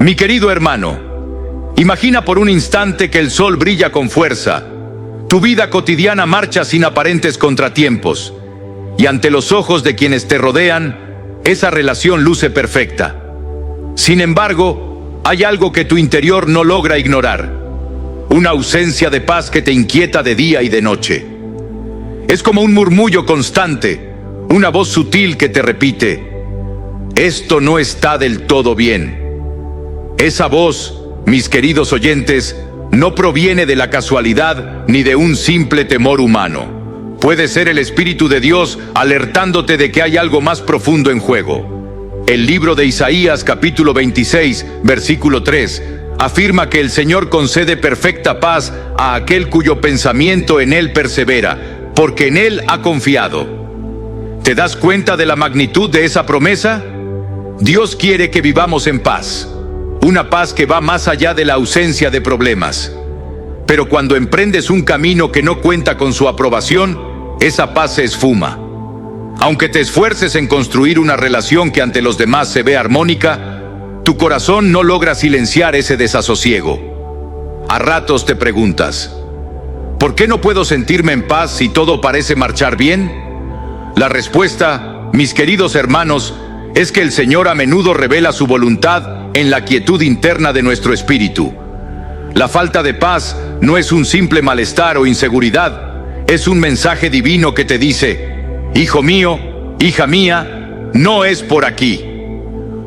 Mi querido hermano, imagina por un instante que el sol brilla con fuerza. Tu vida cotidiana marcha sin aparentes contratiempos. Y ante los ojos de quienes te rodean, esa relación luce perfecta. Sin embargo, hay algo que tu interior no logra ignorar. Una ausencia de paz que te inquieta de día y de noche. Es como un murmullo constante, una voz sutil que te repite: esto no está del todo bien. Esa voz, mis queridos oyentes, no proviene de la casualidad ni de un simple temor humano. Puede ser el Espíritu de Dios alertándote de que hay algo más profundo en juego. El libro de Isaías, capítulo 26, versículo 3, afirma que el Señor concede perfecta paz a aquel cuyo pensamiento en Él persevera, porque en Él ha confiado. ¿Te das cuenta de la magnitud de esa promesa? Dios quiere que vivamos en paz. Una paz que va más allá de la ausencia de problemas. Pero cuando emprendes un camino que no cuenta con su aprobación, esa paz se esfuma. Aunque te esfuerces en construir una relación que ante los demás se ve armónica, tu corazón no logra silenciar ese desasosiego. A ratos te preguntas: ¿por qué no puedo sentirme en paz si todo parece marchar bien? La respuesta, mis queridos hermanos, es que el Señor a menudo revela su voluntad en la quietud interna de nuestro espíritu. La falta de paz no es un simple malestar o inseguridad, es un mensaje divino que te dice: hijo mío, hija mía, no es por aquí.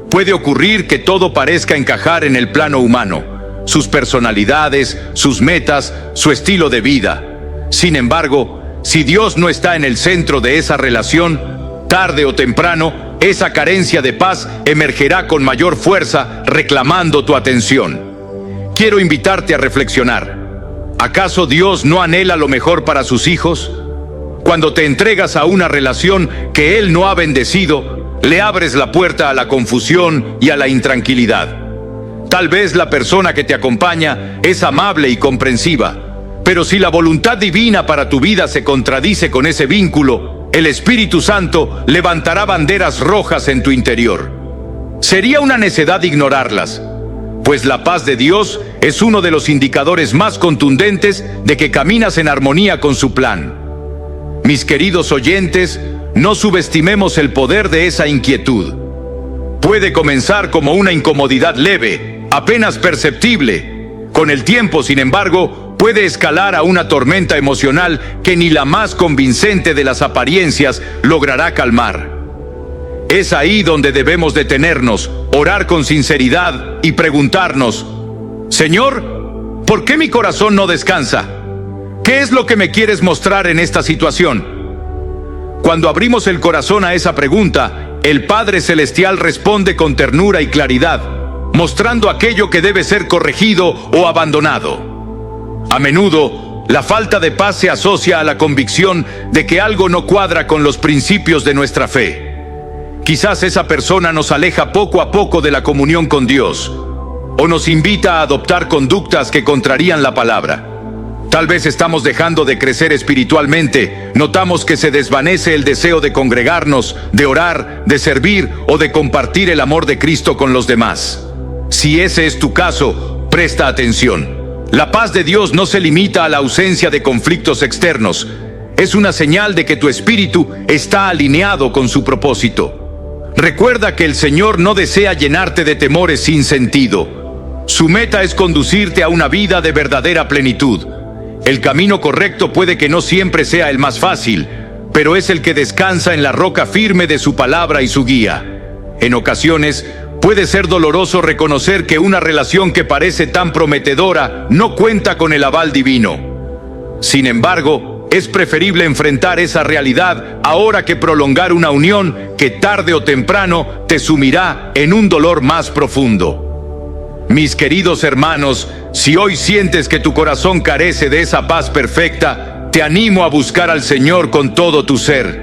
Puede ocurrir que todo parezca encajar en el plano humano, sus personalidades, sus metas, su estilo de vida. Sin embargo, si Dios no está en el centro de esa relación, tarde o temprano, esa carencia de paz emergerá con mayor fuerza, reclamando tu atención. Quiero invitarte a reflexionar. ¿Acaso Dios no anhela lo mejor para sus hijos? Cuando te entregas a una relación que Él no ha bendecido, le abres la puerta a la confusión y a la intranquilidad. Tal vez la persona que te acompaña es amable y comprensiva, pero si la voluntad divina para tu vida se contradice con ese vínculo, el Espíritu Santo levantará banderas rojas en tu interior. Sería una necedad ignorarlas, pues la paz de Dios es uno de los indicadores más contundentes de que caminas en armonía con su plan. Mis queridos oyentes, no subestimemos el poder de esa inquietud. Puede comenzar como una incomodidad leve, apenas perceptible. Con el tiempo, sin embargo, puede escalar a una tormenta emocional que ni la más convincente de las apariencias logrará calmar. Es ahí donde debemos detenernos, orar con sinceridad y preguntarnos: Señor, ¿por qué mi corazón no descansa? ¿Qué es lo que me quieres mostrar en esta situación? Cuando abrimos el corazón a esa pregunta, el Padre Celestial responde con ternura y claridad, mostrando aquello que debe ser corregido o abandonado. A menudo, la falta de paz se asocia a la convicción de que algo no cuadra con los principios de nuestra fe. Quizás esa persona nos aleja poco a poco de la comunión con Dios, o nos invita a adoptar conductas que contrarían la palabra. Tal vez estamos dejando de crecer espiritualmente, notamos que se desvanece el deseo de congregarnos, de orar, de servir o de compartir el amor de Cristo con los demás. Si ese es tu caso, presta atención. La paz de Dios no se limita a la ausencia de conflictos externos. Es una señal de que tu espíritu está alineado con su propósito. Recuerda que el Señor no desea llenarte de temores sin sentido. Su meta es conducirte a una vida de verdadera plenitud. El camino correcto puede que no siempre sea el más fácil, pero es el que descansa en la roca firme de su palabra y su guía. En ocasiones, puede ser doloroso reconocer que una relación que parece tan prometedora no cuenta con el aval divino. Sin embargo, es preferible enfrentar esa realidad ahora que prolongar una unión que tarde o temprano te sumirá en un dolor más profundo. Mis queridos hermanos, si hoy sientes que tu corazón carece de esa paz perfecta, te animo a buscar al Señor con todo tu ser.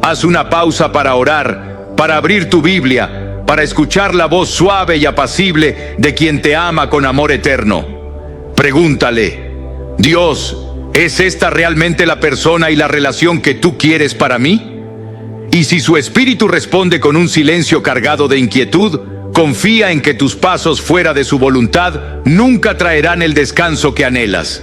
Haz una pausa para orar, para abrir tu Biblia, para escuchar la voz suave y apacible de quien te ama con amor eterno. Pregúntale: Dios, ¿es esta realmente la persona y la relación que tú quieres para mí? Y si su espíritu responde con un silencio cargado de inquietud, Confía en que tus pasos fuera de su voluntad nunca traerán el descanso que anhelas.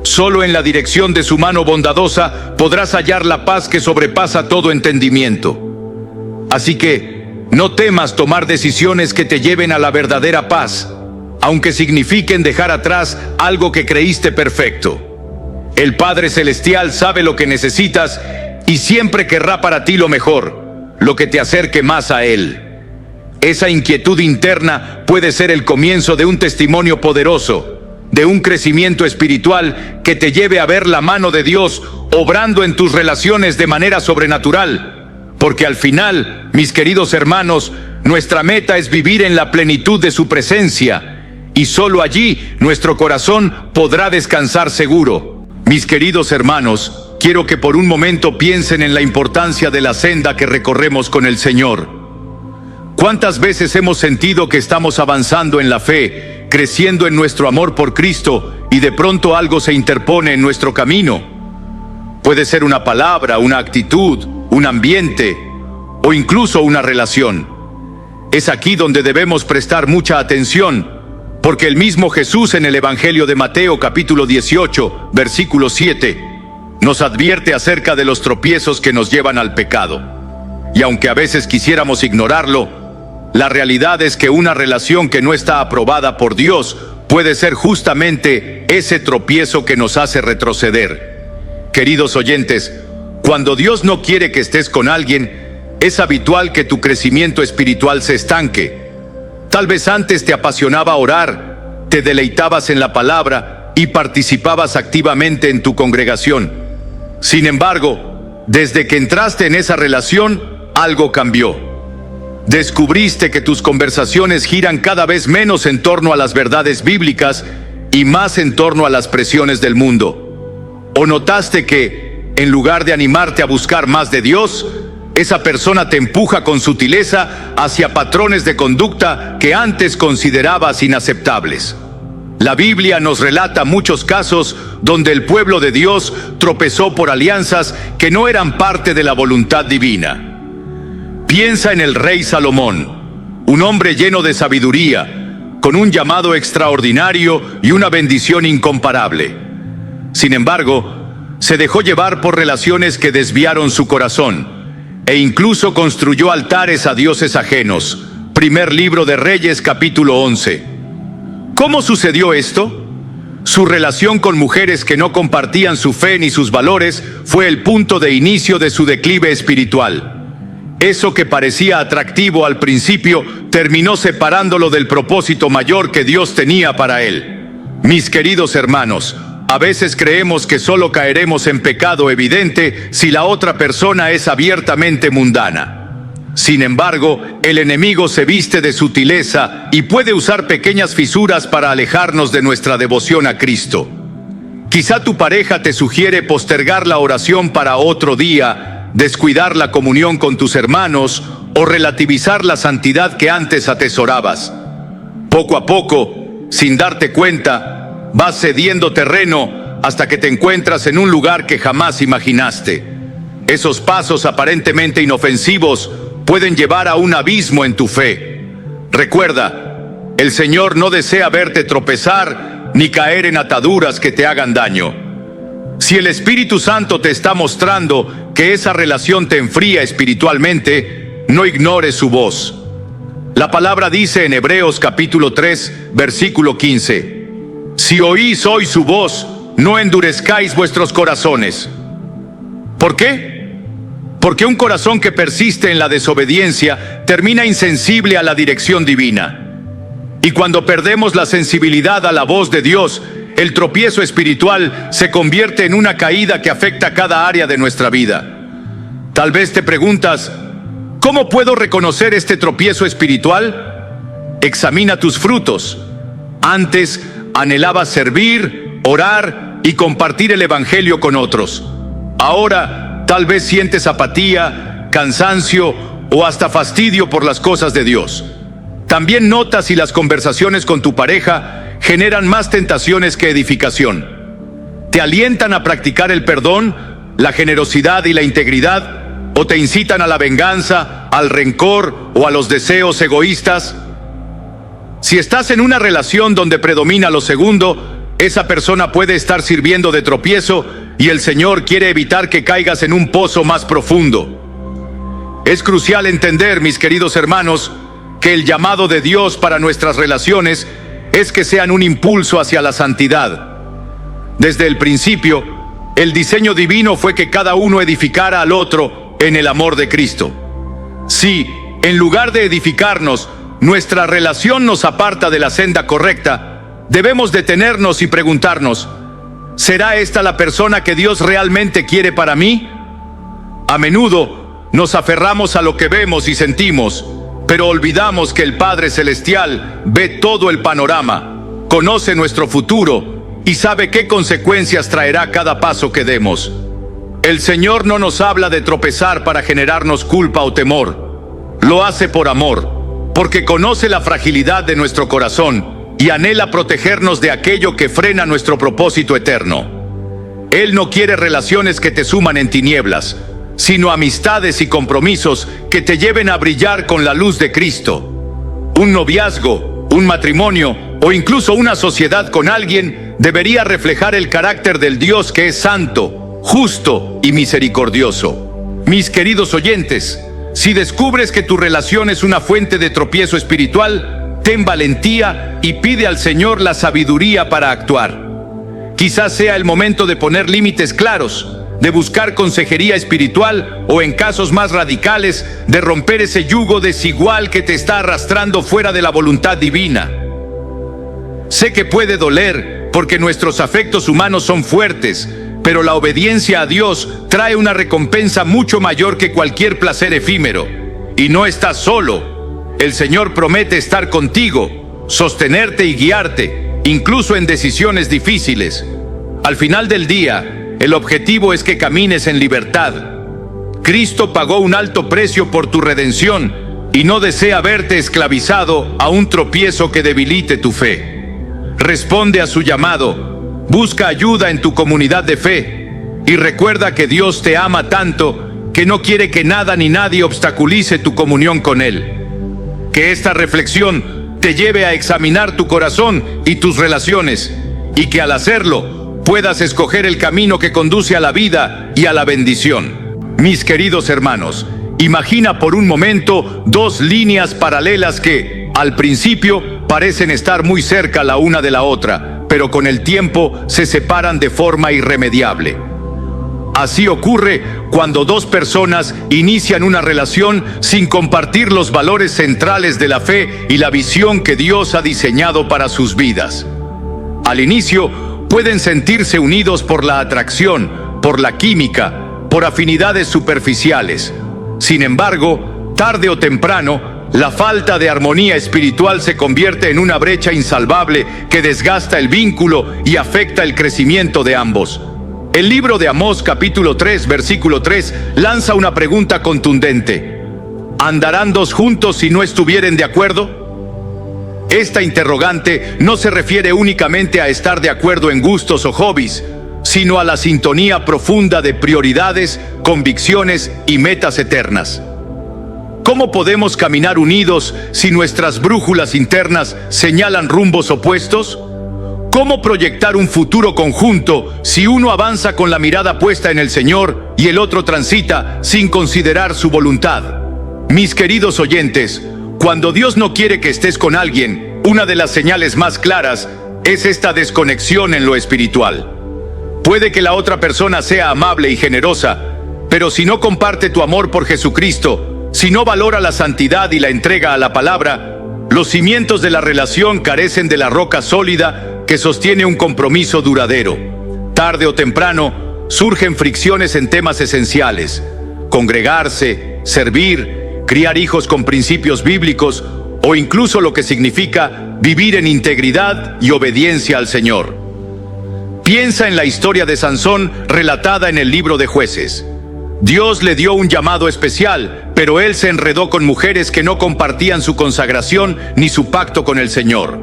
Solo en la dirección de su mano bondadosa podrás hallar la paz que sobrepasa todo entendimiento. Así que no temas tomar decisiones que te lleven a la verdadera paz, aunque signifiquen dejar atrás algo que creíste perfecto. El Padre Celestial sabe lo que necesitas y siempre querrá para ti lo mejor, lo que te acerque más a Él. Esa inquietud interna puede ser el comienzo de un testimonio poderoso, de un crecimiento espiritual que te lleve a ver la mano de Dios obrando en tus relaciones de manera sobrenatural. Porque al final, mis queridos hermanos, nuestra meta es vivir en la plenitud de su presencia, y solo allí nuestro corazón podrá descansar seguro. Mis queridos hermanos, quiero que por un momento piensen en la importancia de la senda que recorremos con el Señor. ¿Cuántas veces hemos sentido que estamos avanzando en la fe, creciendo en nuestro amor por Cristo, y de pronto algo se interpone en nuestro camino? Puede ser una palabra, una actitud, un ambiente o incluso una relación. Es aquí donde debemos prestar mucha atención, porque el mismo Jesús en el Evangelio de Mateo capítulo 18, versículo 7, nos advierte acerca de los tropiezos que nos llevan al pecado. Y aunque a veces quisiéramos ignorarlo, la realidad es que una relación que no está aprobada por Dios puede ser justamente ese tropiezo que nos hace retroceder. Queridos oyentes, cuando Dios no quiere que estés con alguien, es habitual que tu crecimiento espiritual se estanque. Tal vez antes te apasionaba orar, te deleitabas en la palabra y participabas activamente en tu congregación. Sin embargo, desde que entraste en esa relación, algo cambió. Descubriste que tus conversaciones giran cada vez menos en torno a las verdades bíblicas y más en torno a las presiones del mundo. ¿O notaste que, en lugar de animarte a buscar más de Dios, esa persona te empuja con sutileza hacia patrones de conducta que antes considerabas inaceptables? La Biblia nos relata muchos casos donde el pueblo de Dios tropezó por alianzas que no eran parte de la voluntad divina. Piensa en el rey Salomón, un hombre lleno de sabiduría, con un llamado extraordinario y una bendición incomparable. Sin embargo, se dejó llevar por relaciones que desviaron su corazón, e incluso construyó altares a dioses ajenos. Primer libro de Reyes, capítulo 11. ¿Cómo sucedió esto? Su relación con mujeres que no compartían su fe ni sus valores fue el punto de inicio de su declive espiritual. Eso que parecía atractivo al principio terminó separándolo del propósito mayor que Dios tenía para él. Mis queridos hermanos, a veces creemos que solo caeremos en pecado evidente si la otra persona es abiertamente mundana. Sin embargo, el enemigo se viste de sutileza y puede usar pequeñas fisuras para alejarnos de nuestra devoción a Cristo. Quizá tu pareja te sugiere postergar la oración para otro día, descuidar la comunión con tus hermanos o relativizar la santidad que antes atesorabas. Poco a poco, sin darte cuenta, vas cediendo terreno hasta que te encuentras en un lugar que jamás imaginaste. Esos pasos aparentemente inofensivos pueden llevar a un abismo en tu fe. Recuerda, el Señor no desea verte tropezar ni caer en ataduras que te hagan daño. Si el Espíritu Santo te está mostrando que esa relación te enfría espiritualmente, no ignores su voz. La palabra dice en Hebreos capítulo 3, versículo 15: si oís hoy su voz, no endurezcáis vuestros corazones. ¿Por qué? Porque un corazón que persiste en la desobediencia termina insensible a la dirección divina. Y cuando perdemos la sensibilidad a la voz de Dios, el tropiezo espiritual se convierte en una caída que afecta cada área de nuestra vida. Tal vez te preguntas, ¿cómo puedo reconocer este tropiezo espiritual? Examina tus frutos. Antes anhelabas servir, orar y compartir el Evangelio con otros. Ahora tal vez sientes apatía, cansancio o hasta fastidio por las cosas de Dios. También notas si las conversaciones con tu pareja generan más tentaciones que edificación. ¿Te alientan a practicar el perdón, la generosidad y la integridad? ¿O te incitan a la venganza, al rencor o a los deseos egoístas? Si estás en una relación donde predomina lo segundo, esa persona puede estar sirviendo de tropiezo y el Señor quiere evitar que caigas en un pozo más profundo. Es crucial entender, mis queridos hermanos, que el llamado de Dios para nuestras relaciones es que sean un impulso hacia la santidad. Desde el principio, el diseño divino fue que cada uno edificara al otro en el amor de Cristo. Si, en lugar de edificarnos, nuestra relación nos aparta de la senda correcta, debemos detenernos y preguntarnos: ¿será esta la persona que Dios realmente quiere para mí? A menudo nos aferramos a lo que vemos y sentimos, pero olvidamos que el Padre Celestial ve todo el panorama, conoce nuestro futuro y sabe qué consecuencias traerá cada paso que demos. El Señor no nos habla de tropezar para generarnos culpa o temor. Lo hace por amor, porque conoce la fragilidad de nuestro corazón y anhela protegernos de aquello que frena nuestro propósito eterno. Él no quiere relaciones que te suman en tinieblas, sino amistades y compromisos que te lleven a brillar con la luz de Cristo. Un noviazgo, un matrimonio o incluso una sociedad con alguien debería reflejar el carácter del Dios que es santo, justo y misericordioso. Mis queridos oyentes, si descubres que tu relación es una fuente de tropiezo espiritual, ten valentía y pide al Señor la sabiduría para actuar. Quizás sea el momento de poner límites claros, de buscar consejería espiritual o, en casos más radicales, de romper ese yugo desigual que te está arrastrando fuera de la voluntad divina. Sé que puede doler porque nuestros afectos humanos son fuertes, pero la obediencia a Dios trae una recompensa mucho mayor que cualquier placer efímero. Y no estás solo. El Señor promete estar contigo, sostenerte y guiarte, incluso en decisiones difíciles. Al final del día, el objetivo es que camines en libertad. Cristo pagó un alto precio por tu redención y no desea verte esclavizado a un tropiezo que debilite tu fe. Responde a su llamado. Busca ayuda en tu comunidad de fe y recuerda que Dios te ama tanto que no quiere que nada ni nadie obstaculice tu comunión con Él. Que esta reflexión te lleve a examinar tu corazón y tus relaciones, y que al hacerlo puedas escoger el camino que conduce a la vida y a la bendición. Mis queridos hermanos, imagina por un momento dos líneas paralelas que, al principio, parecen estar muy cerca la una de la otra, pero con el tiempo se separan de forma irremediable. Así ocurre cuando dos personas inician una relación sin compartir los valores centrales de la fe y la visión que Dios ha diseñado para sus vidas. Al inicio, pueden sentirse unidos por la atracción, por la química, por afinidades superficiales. Sin embargo, tarde o temprano, la falta de armonía espiritual se convierte en una brecha insalvable que desgasta el vínculo y afecta el crecimiento de ambos. El libro de Amós, capítulo 3, versículo 3, lanza una pregunta contundente: ¿andarán dos juntos si no estuvieren de acuerdo? Esta interrogante no se refiere únicamente a estar de acuerdo en gustos o hobbies, sino a la sintonía profunda de prioridades, convicciones y metas eternas. ¿Cómo podemos caminar unidos si nuestras brújulas internas señalan rumbos opuestos? ¿Cómo proyectar un futuro conjunto si uno avanza con la mirada puesta en el Señor y el otro transita sin considerar su voluntad? Mis queridos oyentes, cuando Dios no quiere que estés con alguien, una de las señales más claras es esta desconexión en lo espiritual. Puede que la otra persona sea amable y generosa, pero si no comparte tu amor por Jesucristo, si no valora la santidad y la entrega a la palabra, los cimientos de la relación carecen de la roca sólida que sostiene un compromiso duradero. Tarde o temprano, surgen fricciones en temas esenciales: congregarse, servir, criar hijos con principios bíblicos o incluso lo que significa vivir en integridad y obediencia al Señor. Piensa en la historia de Sansón relatada en el libro de Jueces. Dios le dio un llamado especial, pero él se enredó con mujeres que no compartían su consagración ni su pacto con el Señor.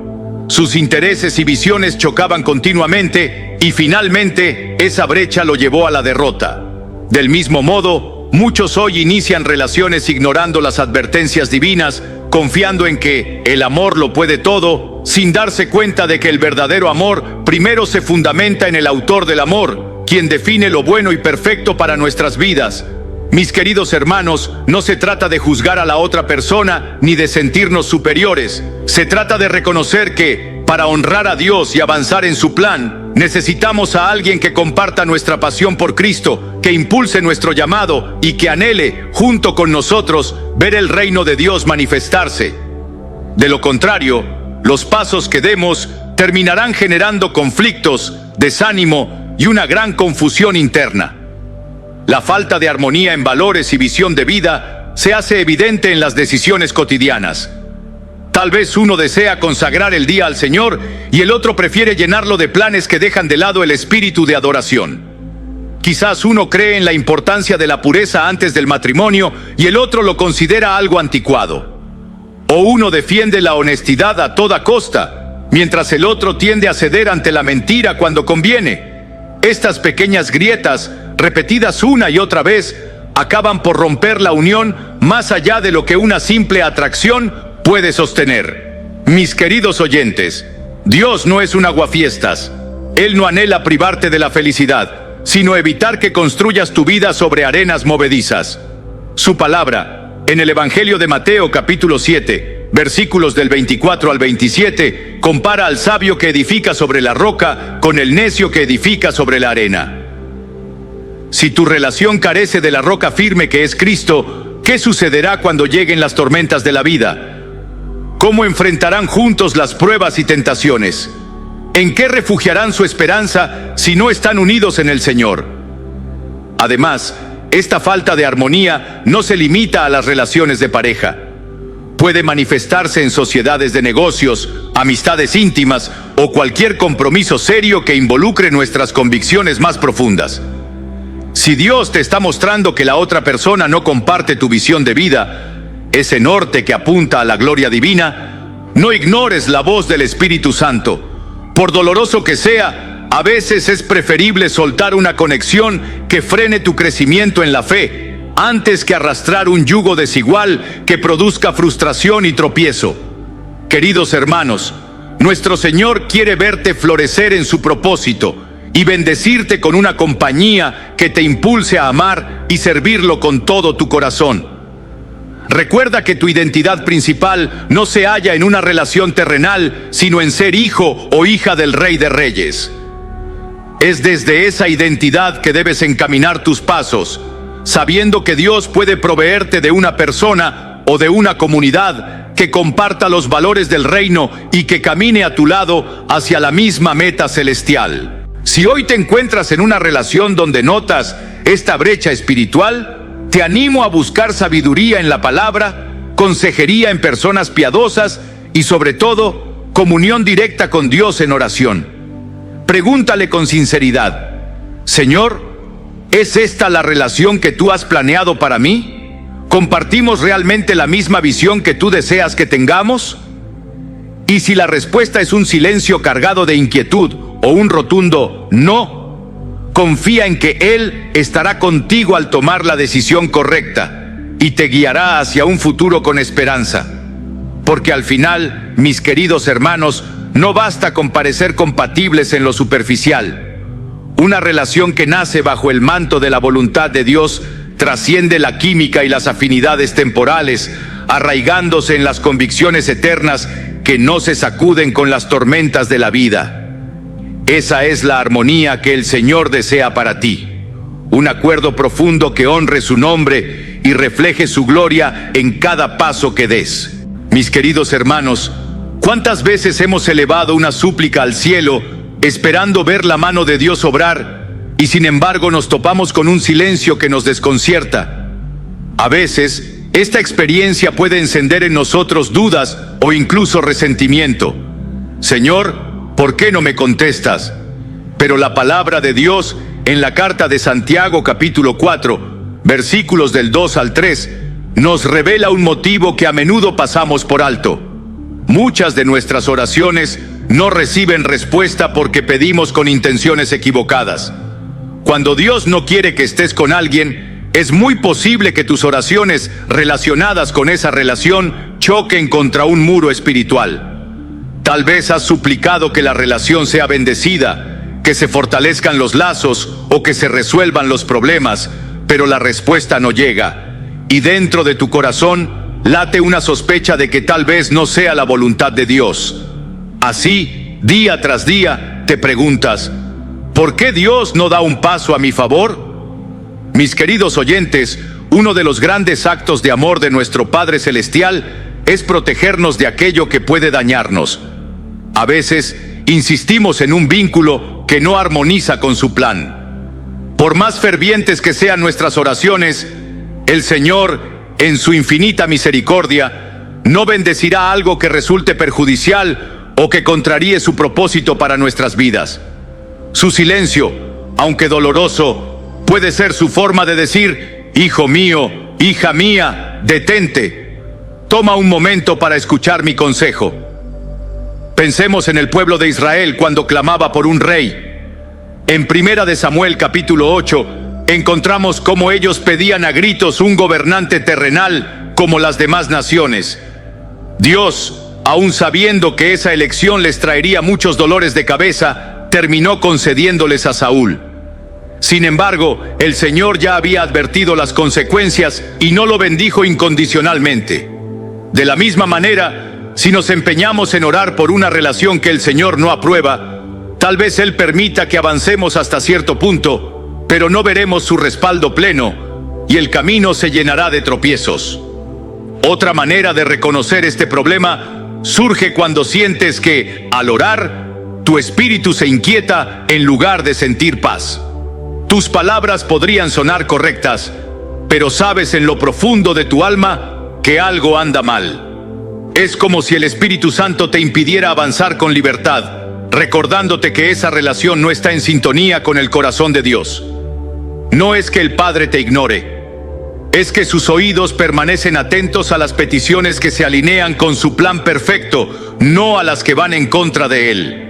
Sus intereses y visiones chocaban continuamente y finalmente esa brecha lo llevó a la derrota. Del mismo modo, muchos hoy inician relaciones ignorando las advertencias divinas confiando en que el amor lo puede todo, sin darse cuenta de que el verdadero amor primero se fundamenta en el autor del amor, quien define lo bueno y perfecto para nuestras vidas. Mis queridos hermanos, no se trata de juzgar a la otra persona ni de sentirnos superiores. Se trata de reconocer que, para honrar a Dios y avanzar en su plan, necesitamos a alguien que comparta nuestra pasión por Cristo, que impulse nuestro llamado y que anhele, junto con nosotros, ver el reino de Dios manifestarse. De lo contrario, los pasos que demos terminarán generando conflictos, desánimo y una gran confusión interna. La falta de armonía en valores y visión de vida se hace evidente en las decisiones cotidianas. Tal vez uno desea consagrar el día al Señor y el otro prefiere llenarlo de planes que dejan de lado el espíritu de adoración. Quizás uno cree en la importancia de la pureza antes del matrimonio y el otro lo considera algo anticuado. O uno defiende la honestidad a toda costa, mientras el otro tiende a ceder ante la mentira cuando conviene. Estas pequeñas grietas, repetidas una y otra vez, acaban por romper la unión más allá de lo que una simple atracción puede sostener. Mis queridos oyentes, Dios no es un aguafiestas. Él no anhela privarte de la felicidad, sino evitar que construyas tu vida sobre arenas movedizas. Su palabra, en el Evangelio de Mateo capítulo 7, versículos del 24 al 27, compara al sabio que edifica sobre la roca con el necio que edifica sobre la arena. Si tu relación carece de la roca firme que es Cristo, ¿qué sucederá cuando lleguen las tormentas de la vida? ¿Cómo enfrentarán juntos las pruebas y tentaciones? ¿En qué refugiarán su esperanza si no están unidos en el Señor? Además, esta falta de armonía no se limita a las relaciones de pareja. Puede manifestarse en sociedades de negocios, amistades íntimas o cualquier compromiso serio que involucre nuestras convicciones más profundas. Si Dios te está mostrando que la otra persona no comparte tu visión de vida, ese norte que apunta a la gloria divina, no ignores la voz del Espíritu Santo. Por doloroso que sea, a veces es preferible soltar una conexión que frene tu crecimiento en la fe, antes que arrastrar un yugo desigual que produzca frustración y tropiezo. Queridos hermanos, nuestro Señor quiere verte florecer en su propósito y bendecirte con una compañía que te impulse a amar y servirlo con todo tu corazón. Recuerda que tu identidad principal no se halla en una relación terrenal, sino en ser hijo o hija del Rey de Reyes. Es desde esa identidad que debes encaminar tus pasos, sabiendo que Dios puede proveerte de una persona o de una comunidad que comparta los valores del reino y que camine a tu lado hacia la misma meta celestial. Si hoy te encuentras en una relación donde notas esta brecha espiritual, te animo a buscar sabiduría en la palabra, consejería en personas piadosas y sobre todo, comunión directa con Dios en oración. Pregúntale con sinceridad: Señor, ¿es esta la relación que tú has planeado para mí? ¿Compartimos realmente la misma visión que tú deseas que tengamos? Y si la respuesta es un silencio cargado de inquietud o un rotundo no, confía en que Él estará contigo al tomar la decisión correcta y te guiará hacia un futuro con esperanza. Porque al final, mis queridos hermanos, no basta con parecer compatibles en lo superficial. Una relación que nace bajo el manto de la voluntad de Dios trasciende la química y las afinidades temporales, arraigándose en las convicciones eternas que no se sacuden con las tormentas de la vida. Esa es la armonía que el Señor desea para ti. Un acuerdo profundo que honre su nombre y refleje su gloria en cada paso que des. Mis queridos hermanos, ¿cuántas veces hemos elevado una súplica al cielo esperando ver la mano de Dios obrar y sin embargo nos topamos con un silencio que nos desconcierta? A veces, esta experiencia puede encender en nosotros dudas o incluso resentimiento. Señor, ¿por qué no me contestas? Pero la palabra de Dios en la carta de Santiago capítulo 4, versículos del 2 al 3, nos revela un motivo que a menudo pasamos por alto. Muchas de nuestras oraciones no reciben respuesta porque pedimos con intenciones equivocadas. Cuando Dios no quiere que estés con alguien, es muy posible que tus oraciones relacionadas con esa relación choquen contra un muro espiritual. Tal vez has suplicado que la relación sea bendecida, que se fortalezcan los lazos o que se resuelvan los problemas, pero la respuesta no llega. Y dentro de tu corazón late una sospecha de que tal vez no sea la voluntad de Dios. Así, día tras día, te preguntas, ¿por qué Dios no da un paso a mi favor? Mis queridos oyentes, uno de los grandes actos de amor de nuestro Padre Celestial es protegernos de aquello que puede dañarnos. A veces, insistimos en un vínculo que no armoniza con su plan. Por más fervientes que sean nuestras oraciones, el Señor, en su infinita misericordia, no bendecirá algo que resulte perjudicial o que contraríe su propósito para nuestras vidas. Su silencio, aunque doloroso, puede ser su forma de decir: hijo mío, hija mía, detente. Toma un momento para escuchar mi consejo. Pensemos en el pueblo de Israel cuando clamaba por un rey. En 1 Samuel capítulo 8, encontramos cómo ellos pedían a gritos un gobernante terrenal como las demás naciones. Dios, aun sabiendo que esa elección les traería muchos dolores de cabeza, terminó concediéndoles a Saúl. Sin embargo, el Señor ya había advertido las consecuencias y no lo bendijo incondicionalmente. De la misma manera, si nos empeñamos en orar por una relación que el Señor no aprueba, tal vez Él permita que avancemos hasta cierto punto, pero no veremos su respaldo pleno y el camino se llenará de tropiezos. Otra manera de reconocer este problema surge cuando sientes que, al orar, tu espíritu se inquieta en lugar de sentir paz. Tus palabras podrían sonar correctas, pero sabes en lo profundo de tu alma que algo anda mal. Es como si el Espíritu Santo te impidiera avanzar con libertad, recordándote que esa relación no está en sintonía con el corazón de Dios. No es que el Padre te ignore, es que sus oídos permanecen atentos a las peticiones que se alinean con su plan perfecto, no a las que van en contra de Él.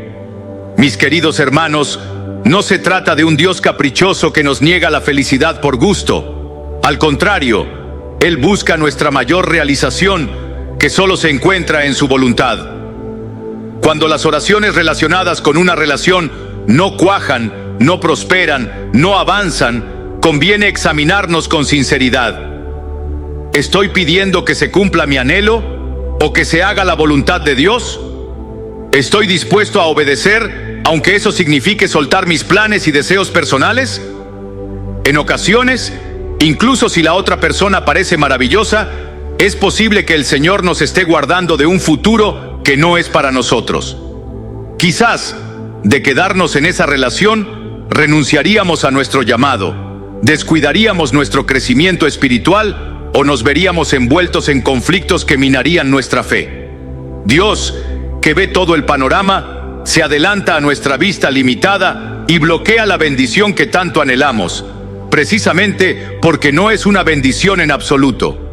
Mis queridos hermanos, no se trata de un Dios caprichoso que nos niega la felicidad por gusto. Al contrario, Él busca nuestra mayor realización, que solo se encuentra en su voluntad. Cuando las oraciones relacionadas con una relación no cuajan, no prosperan, no avanzan, conviene examinarnos con sinceridad. ¿Estoy pidiendo que se cumpla mi anhelo o que se haga la voluntad de Dios? ¿Estoy dispuesto a obedecer, aunque eso signifique soltar mis planes y deseos personales? En ocasiones, incluso si la otra persona parece maravillosa, es posible que el Señor nos esté guardando de un futuro que no es para nosotros. Quizás, de quedarnos en esa relación, renunciaríamos a nuestro llamado, descuidaríamos nuestro crecimiento espiritual o nos veríamos envueltos en conflictos que minarían nuestra fe. Dios, que ve todo el panorama, se adelanta a nuestra vista limitada y bloquea la bendición que tanto anhelamos, precisamente porque no es una bendición en absoluto.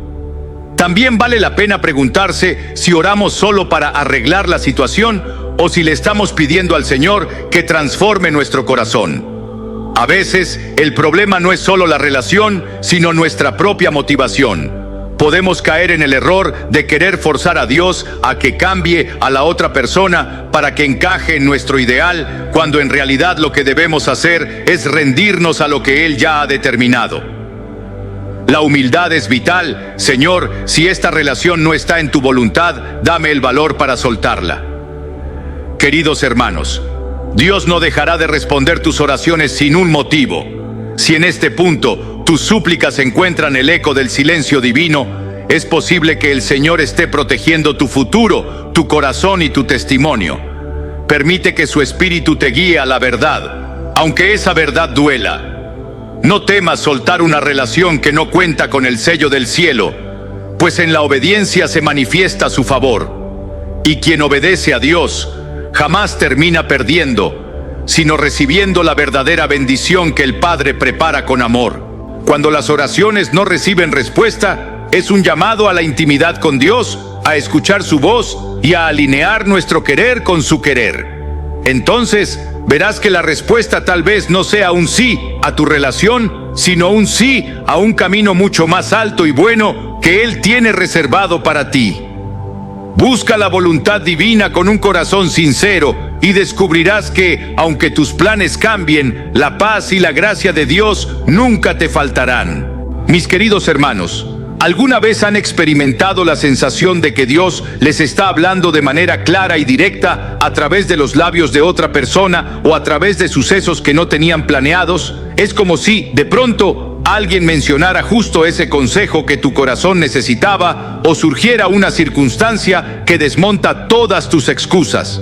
También vale la pena preguntarse si oramos solo para arreglar la situación o si le estamos pidiendo al Señor que transforme nuestro corazón. A veces, el problema no es solo la relación, sino nuestra propia motivación. Podemos caer en el error de querer forzar a Dios a que cambie a la otra persona para que encaje en nuestro ideal, cuando en realidad lo que debemos hacer es rendirnos a lo que Él ya ha determinado. La humildad es vital. Señor, si esta relación no está en tu voluntad, dame el valor para soltarla. Queridos hermanos, Dios no dejará de responder tus oraciones sin un motivo. Si en este punto tus súplicas encuentran el eco del silencio divino, es posible que el Señor esté protegiendo tu futuro, tu corazón y tu testimonio. Permite que su Espíritu te guíe a la verdad, aunque esa verdad duela. No temas soltar una relación que no cuenta con el sello del cielo, pues en la obediencia se manifiesta su favor. Y quien obedece a Dios jamás termina perdiendo, sino recibiendo la verdadera bendición que el Padre prepara con amor. Cuando las oraciones no reciben respuesta, es un llamado a la intimidad con Dios, a escuchar su voz y a alinear nuestro querer con su querer. Entonces, verás que la respuesta tal vez no sea un sí a tu relación, sino un sí a un camino mucho más alto y bueno que Él tiene reservado para ti. Busca la voluntad divina con un corazón sincero y descubrirás que, aunque tus planes cambien, la paz y la gracia de Dios nunca te faltarán. Mis queridos hermanos, ¿alguna vez han experimentado la sensación de que Dios les está hablando de manera clara y directa a través de los labios de otra persona o a través de sucesos que no tenían planeados? Es como si, de pronto, alguien mencionara justo ese consejo que tu corazón necesitaba o surgiera una circunstancia que desmonta todas tus excusas.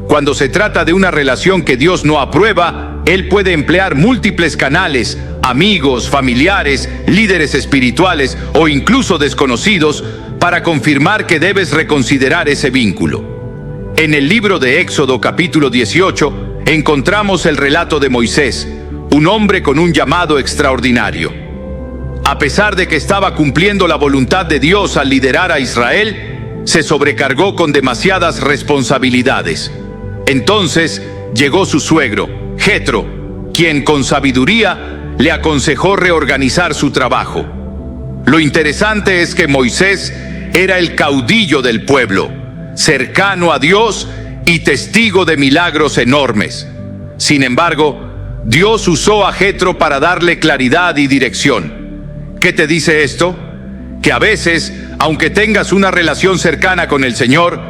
Cuando se trata de una relación que Dios no aprueba, Él puede emplear múltiples canales, amigos, familiares, líderes espirituales o incluso desconocidos, para confirmar que debes reconsiderar ese vínculo. En el libro de Éxodo capítulo 18 encontramos el relato de Moisés, un hombre con un llamado extraordinario. A pesar de que estaba cumpliendo la voluntad de Dios al liderar a Israel, se sobrecargó con demasiadas responsabilidades. Entonces llegó su suegro, Jetro, quien con sabiduría le aconsejó reorganizar su trabajo. Lo interesante es que Moisés era el caudillo del pueblo, cercano a Dios y testigo de milagros enormes. Sin embargo, Dios usó a Jetro para darle claridad y dirección. ¿Qué te dice esto? Que a veces, aunque tengas una relación cercana con el Señor,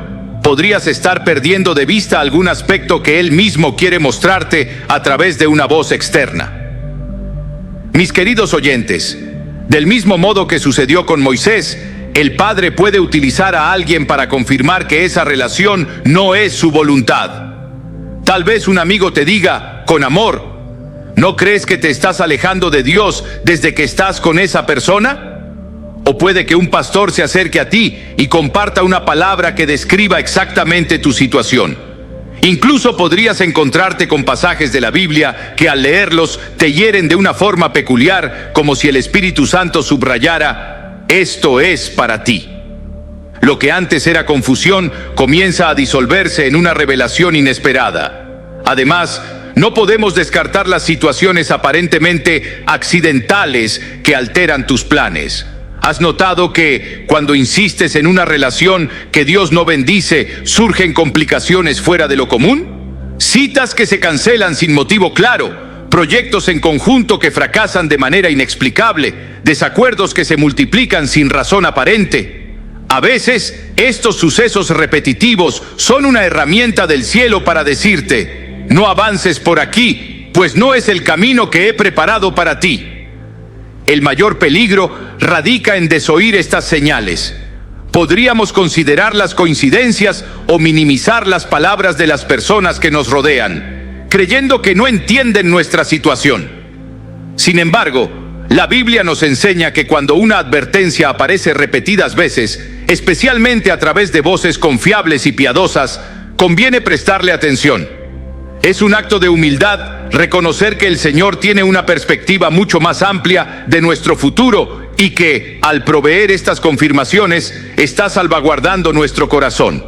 podrías estar perdiendo de vista algún aspecto que Él mismo quiere mostrarte a través de una voz externa. Mis queridos oyentes, del mismo modo que sucedió con Moisés, el Padre puede utilizar a alguien para confirmar que esa relación no es su voluntad. Tal vez un amigo te diga, con amor: ¿no crees que te estás alejando de Dios desde que estás con esa persona? O puede que un pastor se acerque a ti y comparta una palabra que describa exactamente tu situación. Incluso podrías encontrarte con pasajes de la Biblia que al leerlos te hieren de una forma peculiar, como si el Espíritu Santo subrayara: esto es para ti. Lo que antes era confusión comienza a disolverse en una revelación inesperada. Además, no podemos descartar las situaciones aparentemente accidentales que alteran tus planes. ¿Has notado que cuando insistes en una relación que Dios no bendice, surgen complicaciones fuera de lo común? Citas que se cancelan sin motivo claro, proyectos en conjunto que fracasan de manera inexplicable, desacuerdos que se multiplican sin razón aparente. A veces, estos sucesos repetitivos son una herramienta del cielo para decirte: no avances por aquí, pues no es el camino que he preparado para ti. El mayor peligro radica en desoír estas señales. Podríamos considerarlas coincidencias o minimizar las palabras de las personas que nos rodean, creyendo que no entienden nuestra situación. Sin embargo, la Biblia nos enseña que cuando una advertencia aparece repetidas veces, especialmente a través de voces confiables y piadosas, conviene prestarle atención. Es un acto de humildad reconocer que el Señor tiene una perspectiva mucho más amplia de nuestro futuro y que, al proveer estas confirmaciones, está salvaguardando nuestro corazón.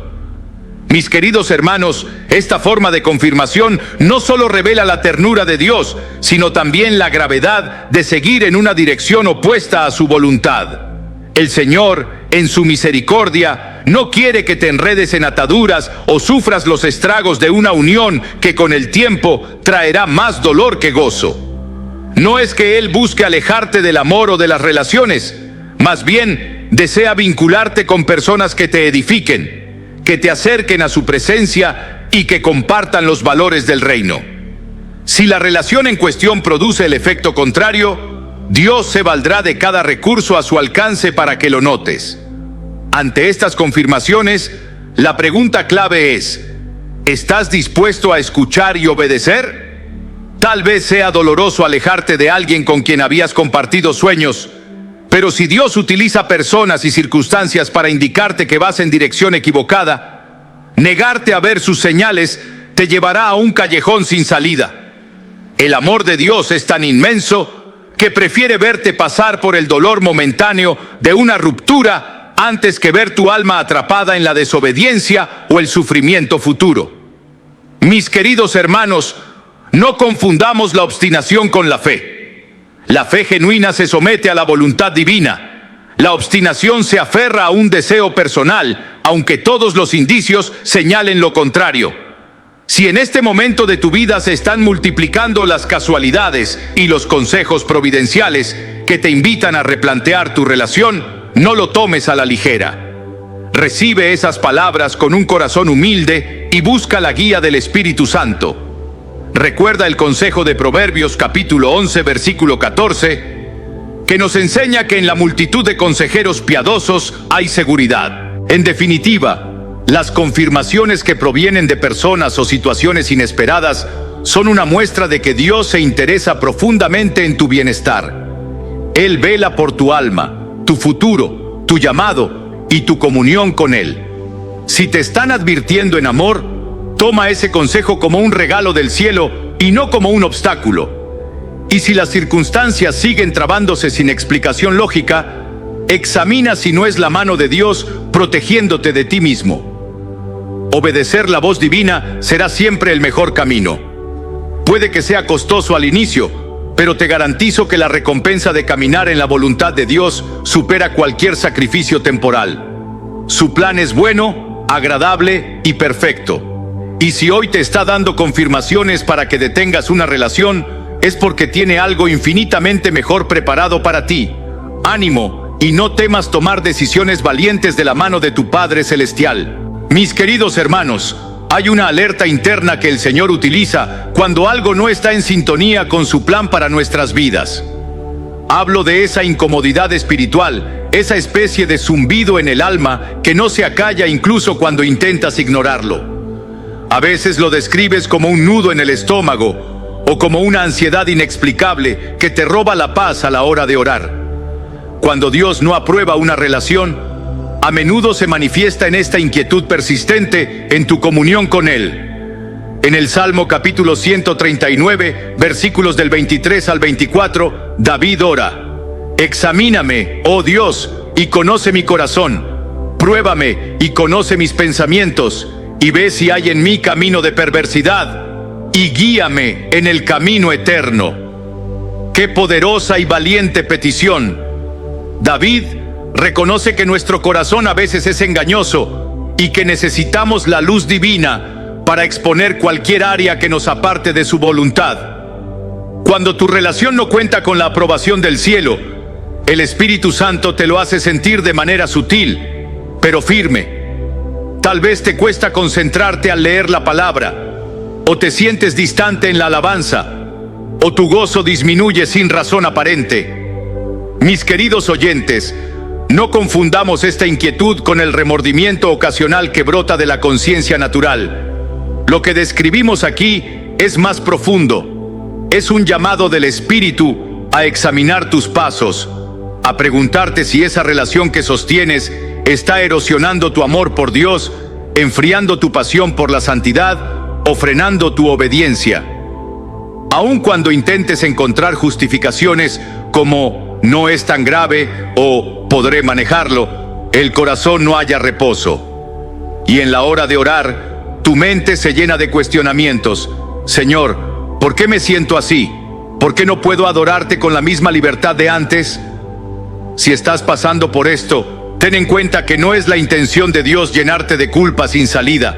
Mis queridos hermanos, esta forma de confirmación no solo revela la ternura de Dios, sino también la gravedad de seguir en una dirección opuesta a su voluntad. El Señor, en su misericordia, no quiere que te enredes en ataduras o sufras los estragos de una unión que con el tiempo traerá más dolor que gozo. No es que Él busque alejarte del amor o de las relaciones, más bien desea vincularte con personas que te edifiquen, que te acerquen a su presencia y que compartan los valores del reino. Si la relación en cuestión produce el efecto contrario, Dios se valdrá de cada recurso a su alcance para que lo notes. Ante estas confirmaciones, la pregunta clave es: ¿estás dispuesto a escuchar y obedecer? Tal vez sea doloroso alejarte de alguien con quien habías compartido sueños, pero si Dios utiliza personas y circunstancias para indicarte que vas en dirección equivocada, negarte a ver sus señales te llevará a un callejón sin salida. El amor de Dios es tan inmenso que prefiere verte pasar por el dolor momentáneo de una ruptura antes que ver tu alma atrapada en la desobediencia o el sufrimiento futuro. Mis queridos hermanos, no confundamos la obstinación con la fe. La fe genuina se somete a la voluntad divina. La obstinación se aferra a un deseo personal, aunque todos los indicios señalen lo contrario. Si en este momento de tu vida se están multiplicando las casualidades y los consejos providenciales que te invitan a replantear tu relación, no lo tomes a la ligera. Recibe esas palabras con un corazón humilde y busca la guía del Espíritu Santo. Recuerda el consejo de Proverbios capítulo 11, versículo 14, que nos enseña que en la multitud de consejeros piadosos hay seguridad. En definitiva, las confirmaciones que provienen de personas o situaciones inesperadas son una muestra de que Dios se interesa profundamente en tu bienestar. Él vela por tu alma, tu futuro, tu llamado y tu comunión con Él. Si te están advirtiendo en amor, toma ese consejo como un regalo del cielo y no como un obstáculo. Y si las circunstancias siguen trabándose sin explicación lógica, examina si no es la mano de Dios protegiéndote de ti mismo. Obedecer la voz divina será siempre el mejor camino. Puede que sea costoso al inicio, pero te garantizo que la recompensa de caminar en la voluntad de Dios supera cualquier sacrificio temporal. Su plan es bueno, agradable y perfecto. Y si hoy te está dando confirmaciones para que detengas una relación, es porque tiene algo infinitamente mejor preparado para ti. Ánimo, y no temas tomar decisiones valientes de la mano de tu Padre Celestial. Mis queridos hermanos, hay una alerta interna que el Señor utiliza cuando algo no está en sintonía con su plan para nuestras vidas. Hablo de esa incomodidad espiritual, esa especie de zumbido en el alma que no se acalla incluso cuando intentas ignorarlo. A veces lo describes como un nudo en el estómago o como una ansiedad inexplicable que te roba la paz a la hora de orar. Cuando Dios no aprueba una relación, a menudo se manifiesta en esta inquietud persistente en tu comunión con Él. En el Salmo capítulo 139, versículos del 23 al 24, David ora: examíname, oh Dios, y conoce mi corazón. Pruébame y conoce mis pensamientos, y ve si hay en mí camino de perversidad, y guíame en el camino eterno. ¡Qué poderosa y valiente petición! David reconoce que nuestro corazón a veces es engañoso y que necesitamos la luz divina para exponer cualquier área que nos aparte de su voluntad. Cuando tu relación no cuenta con la aprobación del cielo, el Espíritu Santo te lo hace sentir de manera sutil, pero firme. Tal vez te cuesta concentrarte al leer la palabra, o te sientes distante en la alabanza, o tu gozo disminuye sin razón aparente. Mis queridos oyentes, no confundamos esta inquietud con el remordimiento ocasional que brota de la conciencia natural. Lo que describimos aquí es más profundo. Es un llamado del Espíritu a examinar tus pasos, a preguntarte si esa relación que sostienes está erosionando tu amor por Dios, enfriando tu pasión por la santidad o frenando tu obediencia. Aun cuando intentes encontrar justificaciones como no es tan grave o podré manejarlo, el corazón no halla reposo. Y en la hora de orar, tu mente se llena de cuestionamientos. Señor, ¿por qué me siento así? ¿Por qué no puedo adorarte con la misma libertad de antes? Si estás pasando por esto, ten en cuenta que no es la intención de Dios llenarte de culpa sin salida.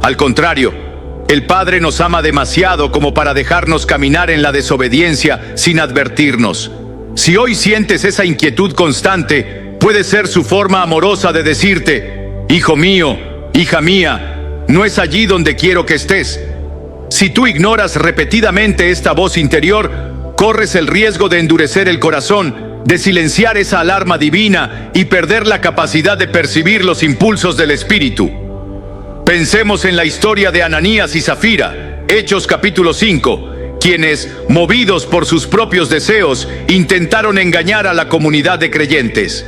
Al contrario, el Padre nos ama demasiado como para dejarnos caminar en la desobediencia sin advertirnos. Si hoy sientes esa inquietud constante, puede ser su forma amorosa de decirte: hijo mío, hija mía, no es allí donde quiero que estés. Si tú ignoras repetidamente esta voz interior, corres el riesgo de endurecer el corazón, de silenciar esa alarma divina y perder la capacidad de percibir los impulsos del Espíritu. Pensemos en la historia de Ananías y Zafira, Hechos capítulo 5, quienes, movidos por sus propios deseos, intentaron engañar a la comunidad de creyentes.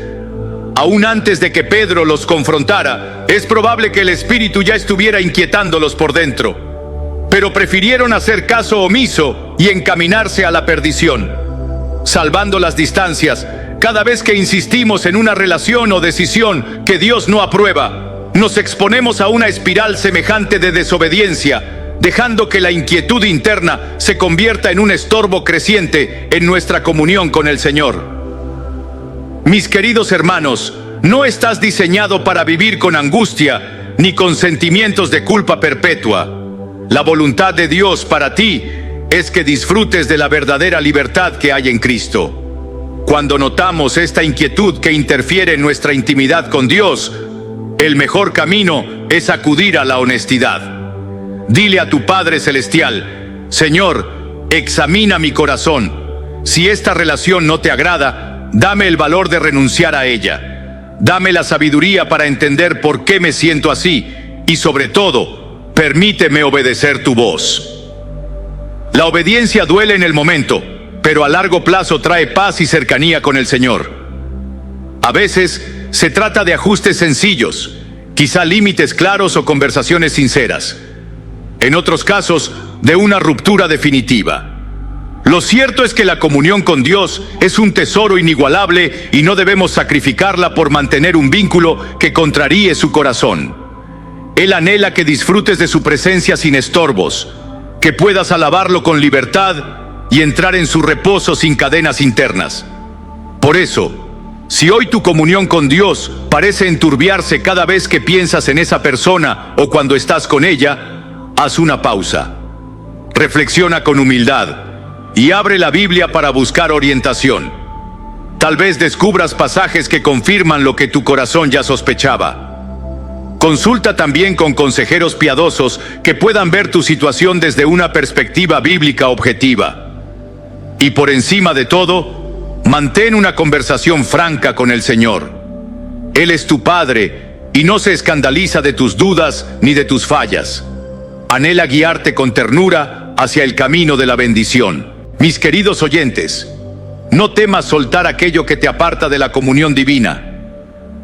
Aún antes de que Pedro los confrontara, es probable que el Espíritu ya estuviera inquietándolos por dentro, pero prefirieron hacer caso omiso y encaminarse a la perdición. Salvando las distancias, cada vez que insistimos en una relación o decisión que Dios no aprueba, nos exponemos a una espiral semejante de desobediencia, dejando que la inquietud interna se convierta en un estorbo creciente en nuestra comunión con el Señor. Mis queridos hermanos, no estás diseñado para vivir con angustia ni con sentimientos de culpa perpetua. La voluntad de Dios para ti es que disfrutes de la verdadera libertad que hay en Cristo. Cuando notamos esta inquietud que interfiere en nuestra intimidad con Dios, el mejor camino es acudir a la honestidad. Dile a tu Padre Celestial: Señor, examina mi corazón. Si esta relación no te agrada, dame el valor de renunciar a ella. Dame la sabiduría para entender por qué me siento así y, sobre todo, permíteme obedecer tu voz. La obediencia duele en el momento, pero a largo plazo trae paz y cercanía con el Señor. A veces se trata de ajustes sencillos, quizá límites claros o conversaciones sinceras. En otros casos, de una ruptura definitiva. Lo cierto es que la comunión con Dios es un tesoro inigualable y no debemos sacrificarla por mantener un vínculo que contraríe su corazón. Él anhela que disfrutes de su presencia sin estorbos, que puedas alabarlo con libertad y entrar en su reposo sin cadenas internas. Por eso, si hoy tu comunión con Dios parece enturbiarse cada vez que piensas en esa persona o cuando estás con ella, haz una pausa. Reflexiona con humildad y abre la Biblia para buscar orientación. Tal vez descubras pasajes que confirman lo que tu corazón ya sospechaba. Consulta también con consejeros piadosos que puedan ver tu situación desde una perspectiva bíblica objetiva. Y por encima de todo, mantén una conversación franca con el Señor. Él es tu Padre y no se escandaliza de tus dudas ni de tus fallas. Anhela guiarte con ternura hacia el camino de la bendición. Mis queridos oyentes, no temas soltar aquello que te aparta de la comunión divina.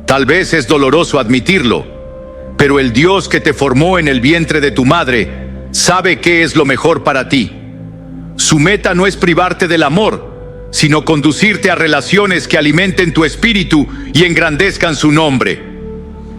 Tal vez es doloroso admitirlo, pero el Dios que te formó en el vientre de tu madre sabe qué es lo mejor para ti. Su meta no es privarte del amor, sino conducirte a relaciones que alimenten tu espíritu y engrandezcan su nombre.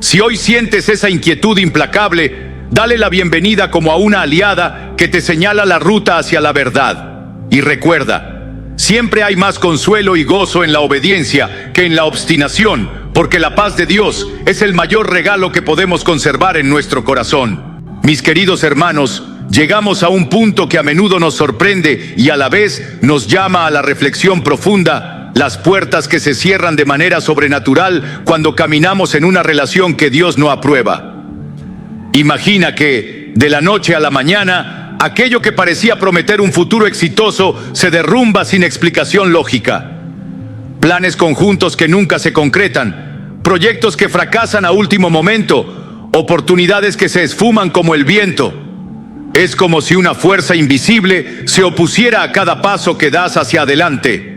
Si hoy sientes esa inquietud implacable, dale la bienvenida como a una aliada que te señala la ruta hacia la verdad. Y recuerda, siempre hay más consuelo y gozo en la obediencia que en la obstinación, porque la paz de Dios es el mayor regalo que podemos conservar en nuestro corazón. Mis queridos hermanos, llegamos a un punto que a menudo nos sorprende y a la vez nos llama a la reflexión profunda: las puertas que se cierran de manera sobrenatural cuando caminamos en una relación que Dios no aprueba. Imagina que, de la noche a la mañana, aquello que parecía prometer un futuro exitoso se derrumba sin explicación lógica. Planes conjuntos que nunca se concretan, proyectos que fracasan a último momento, oportunidades que se esfuman como el viento. Es como si una fuerza invisible se opusiera a cada paso que das hacia adelante.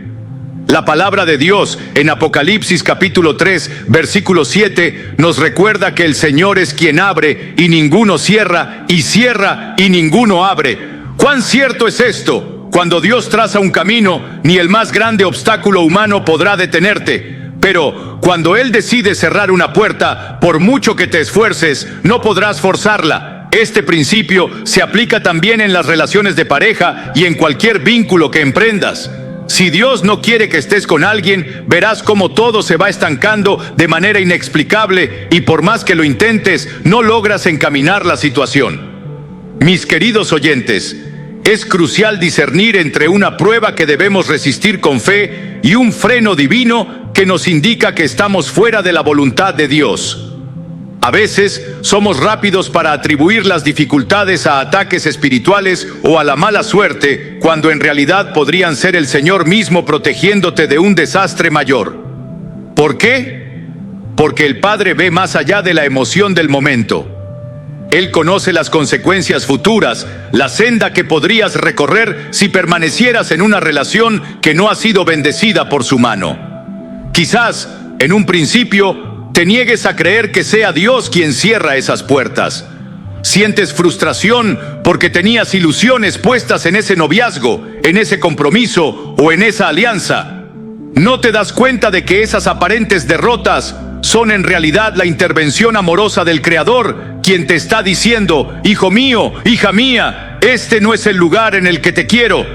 La palabra de Dios en Apocalipsis capítulo 3, versículo 7 nos recuerda que el Señor es quien abre y ninguno cierra, y cierra y ninguno abre. ¿Cuán cierto es esto? Cuando Dios traza un camino, ni el más grande obstáculo humano podrá detenerte. Pero cuando Él decide cerrar una puerta, por mucho que te esfuerces, no podrás forzarla. Este principio se aplica también en las relaciones de pareja y en cualquier vínculo que emprendas. Si Dios no quiere que estés con alguien, verás cómo todo se va estancando de manera inexplicable y por más que lo intentes, no logras encaminar la situación. Mis queridos oyentes, es crucial discernir entre una prueba que debemos resistir con fe y un freno divino que nos indica que estamos fuera de la voluntad de Dios. A veces somos rápidos para atribuir las dificultades a ataques espirituales o a la mala suerte, cuando en realidad podrían ser el Señor mismo protegiéndote de un desastre mayor. ¿Por qué? Porque el Padre ve más allá de la emoción del momento. Él conoce las consecuencias futuras, la senda que podrías recorrer si permanecieras en una relación que no ha sido bendecida por su mano. Quizás, en un principio, te niegues a creer que sea Dios quien cierra esas puertas. Sientes frustración porque tenías ilusiones puestas en ese noviazgo, en ese compromiso o en esa alianza. No te das cuenta de que esas aparentes derrotas son en realidad la intervención amorosa del Creador, quien te está diciendo: hijo mío, hija mía, este no es el lugar en el que te quiero.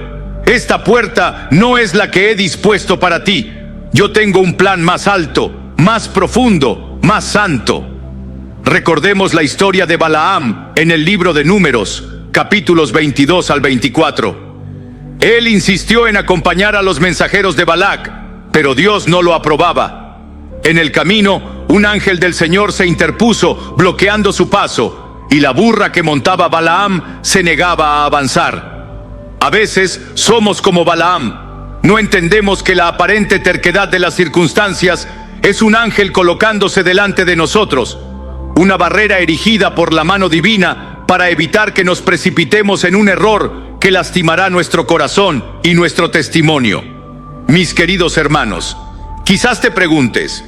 Esta puerta no es la que he dispuesto para ti. Yo tengo un plan más alto, más profundo, más santo. Recordemos la historia de Balaam en el libro de Números, capítulos 22 al 24. Él insistió en acompañar a los mensajeros de Balac, pero Dios no lo aprobaba. En el camino, un ángel del Señor se interpuso, bloqueando su paso, y la burra que montaba Balaam se negaba a avanzar. A veces somos como Balaam. No entendemos que la aparente terquedad de las circunstancias es un ángel colocándose delante de nosotros, una barrera erigida por la mano divina para evitar que nos precipitemos en un error que lastimará nuestro corazón y nuestro testimonio. Mis queridos hermanos, quizás te preguntes,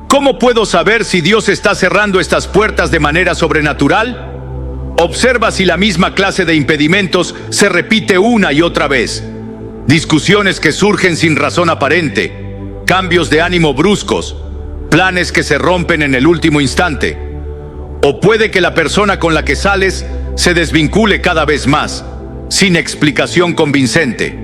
¿cómo puedo saber si Dios está cerrando estas puertas de manera sobrenatural? Observa si la misma clase de impedimentos se repite una y otra vez. Discusiones que surgen sin razón aparente, cambios de ánimo bruscos, planes que se rompen en el último instante. O puede que la persona con la que sales se desvincule cada vez más, sin explicación convincente.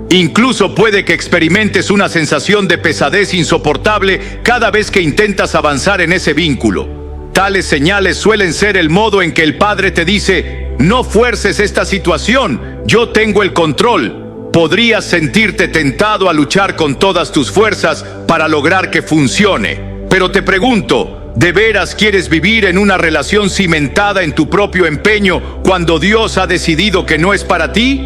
Incluso puede que experimentes una sensación de pesadez insoportable cada vez que intentas avanzar en ese vínculo. Tales señales suelen ser el modo en que el Padre te dice: no fuerces esta situación, yo tengo el control. Podrías sentirte tentado a luchar con todas tus fuerzas para lograr que funcione. Pero te pregunto, ¿de veras quieres vivir en una relación cimentada en tu propio empeño cuando Dios ha decidido que no es para ti?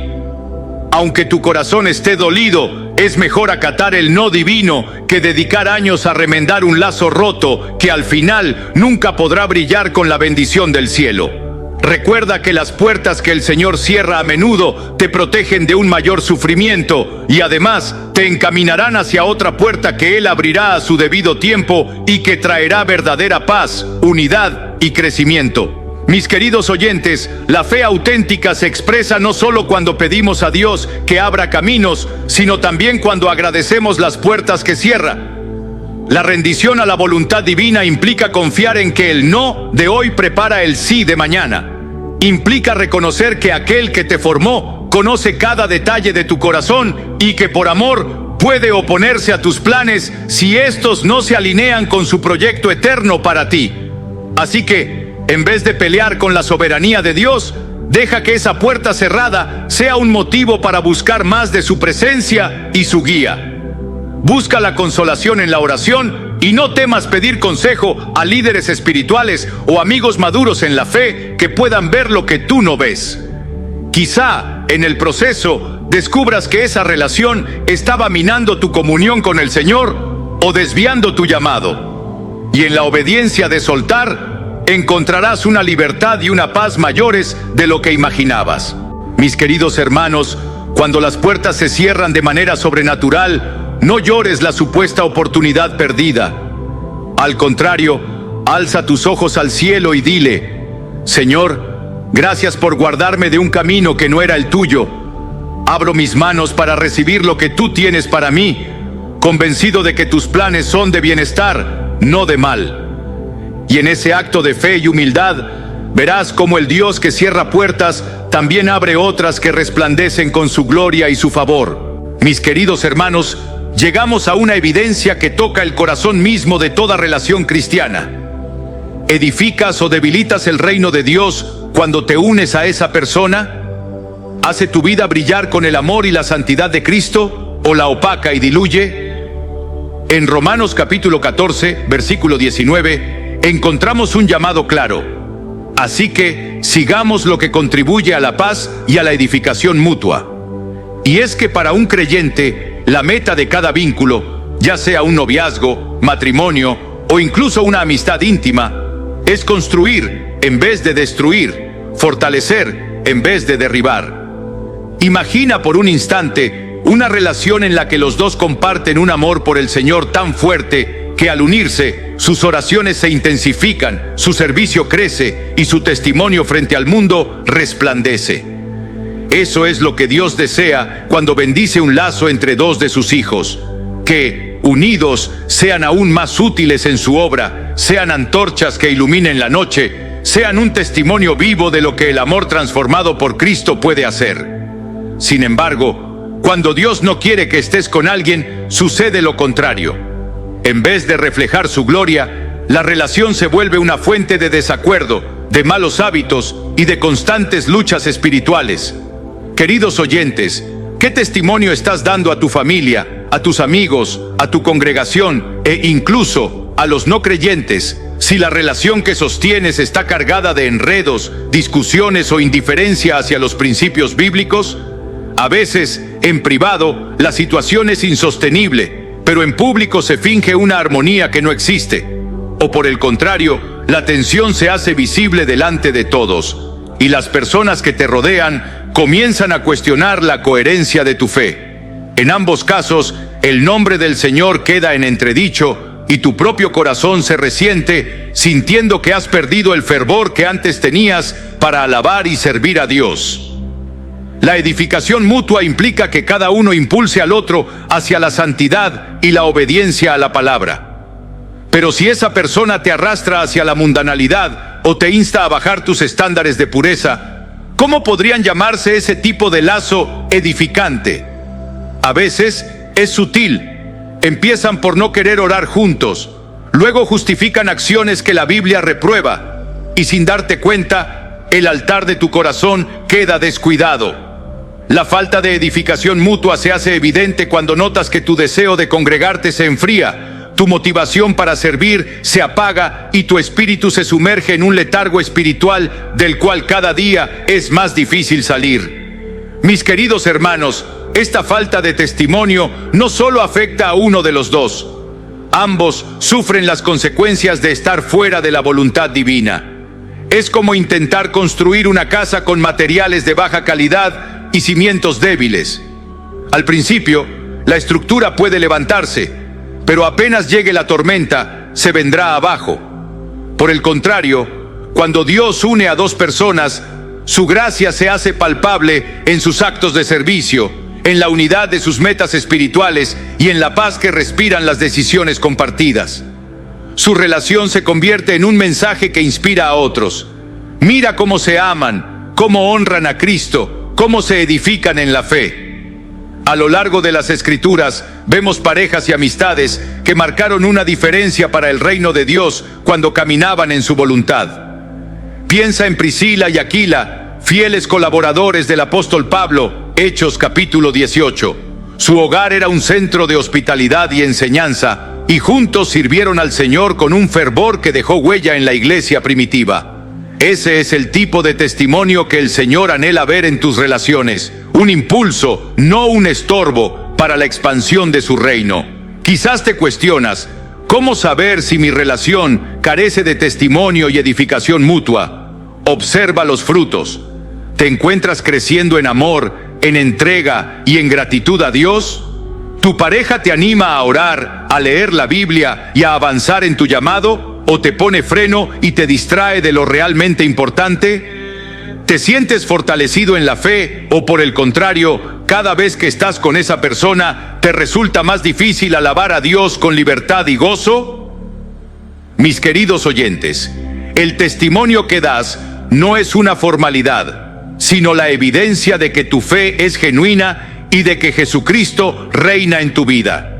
Aunque tu corazón esté dolido, es mejor acatar el no divino que dedicar años a remendar un lazo roto que al final nunca podrá brillar con la bendición del cielo. Recuerda que las puertas que el Señor cierra a menudo te protegen de un mayor sufrimiento y además te encaminarán hacia otra puerta que Él abrirá a su debido tiempo y que traerá verdadera paz, unidad y crecimiento. Mis queridos oyentes, la fe auténtica se expresa no solo cuando pedimos a Dios que abra caminos, sino también cuando agradecemos las puertas que cierra. La rendición a la voluntad divina implica confiar en que el no de hoy prepara el sí de mañana. Implica reconocer que aquel que te formó conoce cada detalle de tu corazón y que por amor puede oponerse a tus planes si estos no se alinean con su proyecto eterno para ti. Así que, en vez de pelear con la soberanía de Dios, deja que esa puerta cerrada sea un motivo para buscar más de su presencia y su guía. Busca la consolación en la oración y no temas pedir consejo a líderes espirituales o amigos maduros en la fe que puedan ver lo que tú no ves. Quizá en el proceso descubras que esa relación estaba minando tu comunión con el Señor o desviando tu llamado. Y en la obediencia de soltar, encontrarás una libertad y una paz mayores de lo que imaginabas. Mis queridos hermanos, cuando las puertas se cierran de manera sobrenatural, no llores la supuesta oportunidad perdida. Al contrario, alza tus ojos al cielo y dile: Señor, gracias por guardarme de un camino que no era el tuyo. Abro mis manos para recibir lo que tú tienes para mí, convencido de que tus planes son de bienestar, no de mal. Y en ese acto de fe y humildad, verás cómo el Dios que cierra puertas también abre otras que resplandecen con su gloria y su favor. Mis queridos hermanos, llegamos a una evidencia que toca el corazón mismo de toda relación cristiana. ¿Edificas o debilitas el reino de Dios cuando te unes a esa persona? ¿Hace tu vida brillar con el amor y la santidad de Cristo o la opaca y diluye? En Romanos capítulo 14, versículo 19, encontramos un llamado claro. Así que sigamos lo que contribuye a la paz y a la edificación mutua. Y es que para un creyente, la meta de cada vínculo, ya sea un noviazgo, matrimonio o incluso una amistad íntima, es construir en vez de destruir, fortalecer en vez de derribar. Imagina por un instante una relación en la que los dos comparten un amor por el Señor tan fuerte que al unirse, sus oraciones se intensifican, su servicio crece y su testimonio frente al mundo resplandece. Eso es lo que Dios desea cuando bendice un lazo entre dos de sus hijos, que, unidos, sean aún más útiles en su obra, sean antorchas que iluminen la noche, sean un testimonio vivo de lo que el amor transformado por Cristo puede hacer. Sin embargo, Cuando Dios no quiere que estés con alguien, sucede lo contrario. En vez de reflejar su gloria, la relación se vuelve una fuente de desacuerdo, de malos hábitos y de constantes luchas espirituales. Queridos oyentes, ¿qué testimonio estás dando a tu familia, a tus amigos, a tu congregación e incluso a los no creyentes, si la relación que sostienes está cargada de enredos, discusiones o indiferencia hacia los principios bíblicos? A veces, en privado, la situación es insostenible, pero en público se finge una armonía que no existe. O por el contrario, la tensión se hace visible delante de todos, y las personas que te rodean comienzan a cuestionar la coherencia de tu fe. En ambos casos, el nombre del Señor queda en entredicho y tu propio corazón se resiente, sintiendo que has perdido el fervor que antes tenías para alabar y servir a Dios. La edificación mutua implica que cada uno impulse al otro hacia la santidad y la obediencia a la palabra. Pero si esa persona te arrastra hacia la mundanalidad o te insta a bajar tus estándares de pureza, ¿cómo podrían llamarse ese tipo de lazo edificante? A veces es sutil. Empiezan por no querer orar juntos, luego justifican acciones que la Biblia reprueba, y sin darte cuenta, el altar de tu corazón queda descuidado. La falta de edificación mutua se hace evidente cuando notas que tu deseo de congregarte se enfría, tu motivación para servir se apaga y tu espíritu se sumerge en un letargo espiritual del cual cada día es más difícil salir. Mis queridos hermanos, esta falta de testimonio no solo afecta a uno de los dos. Ambos sufren las consecuencias de estar fuera de la voluntad divina. Es como intentar construir una casa con materiales de baja calidad y cimientos débiles. Al principio, la estructura puede levantarse, pero apenas llegue la tormenta, se vendrá abajo. Por el contrario, cuando Dios une a dos personas, su gracia se hace palpable en sus actos de servicio, en la unidad de sus metas espirituales y en la paz que respiran las decisiones compartidas. Su relación se convierte en un mensaje que inspira a otros. Mira cómo se aman, cómo honran a Cristo, cómo se edifican en la fe. A lo largo de las Escrituras vemos parejas y amistades que marcaron una diferencia para el reino de Dios cuando caminaban en su voluntad. Piensa en Priscila y Aquila, fieles colaboradores del apóstol Pablo, Hechos capítulo 18. Su hogar era un centro de hospitalidad y enseñanza, y juntos sirvieron al Señor con un fervor que dejó huella en la iglesia primitiva. Ese es el tipo de testimonio que el Señor anhela ver en tus relaciones, un impulso, no un estorbo, para la expansión de su reino. Quizás te cuestionas, ¿cómo saber si mi relación carece de testimonio y edificación mutua? Observa los frutos. ¿Te encuentras creciendo en amor, en entrega y en gratitud a Dios? ¿Tu pareja te anima a orar, a leer la Biblia y a avanzar en tu llamado? ¿O te pone freno y te distrae de lo realmente importante? ¿Te sientes fortalecido en la fe o por el contrario, cada vez que estás con esa persona, te resulta más difícil alabar a Dios con libertad y gozo? Mis queridos oyentes, el testimonio que das no es una formalidad, sino la evidencia de que tu fe es genuina y de que Jesucristo reina en tu vida.